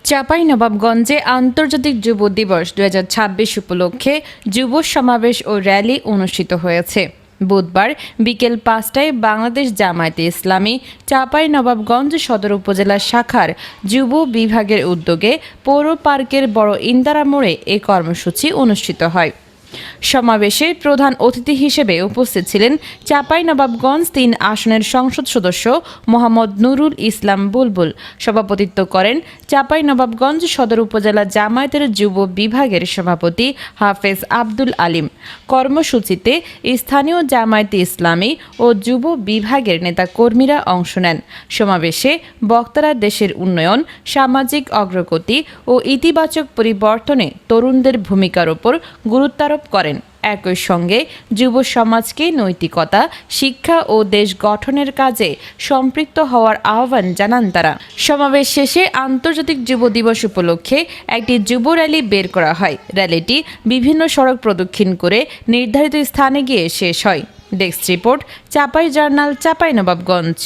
চাঁপাইনবাবগঞ্জে আন্তর্জাতিক যুব দিবস ২০২৬ উপলক্ষে যুব সমাবেশ ও র্যালি অনুষ্ঠিত হয়েছে। বুধবার বিকেল ৫টায় বাংলাদেশ জামায়াতে ইসলামী চাঁপাইনবাবগঞ্জ সদর উপজেলা শাখার যুব বিভাগের উদ্যোগে পৌর পার্কের বড় ইন্দারা মোড়ে এ কর্মসূচি অনুষ্ঠিত হয়। সমাবেশে প্রধান অতিথি হিসেবে উপস্থিত ছিলেন চাঁপাইনবাবগঞ্জ ৩ আসনের সংসদ সদস্য মোহাম্মদ নুরুল ইসলাম বুলবুল। সভাপতিত্ব করেন চাঁপাইনবাবগঞ্জ সদর উপজেলা জামায়াতের যুব বিভাগের সভাপতি হাফেজ আব্দুল আলিম। কর্মসূচিতে স্থানীয় জামায়াতে ইসলামী ও যুব বিভাগের নেতাকর্মীরা অংশ নেন। সমাবেশে বক্তারা দেশের উন্নয়ন, সামাজিক অগ্রগতি ও ইতিবাচক পরিবর্তনে তরুণদের ভূমিকার উপর গুরুত্বারোপ করেন। একই সঙ্গে যুব সমাজকে নৈতিকতা, শিক্ষা ও দেশ গঠনের কাজে সম্পৃক্ত হওয়ার আহ্বান জানান তারা। সমাবেশ শেষে আন্তর্জাতিক যুব দিবস উপলক্ষে একটি যুব র্যালি বের করা হয়। র্যালিটি বিভিন্ন সড়ক প্রদক্ষিণ করে নির্ধারিত স্থানে গিয়ে শেষ হয়। Desk report, Chapai journal, Chapainawabganj.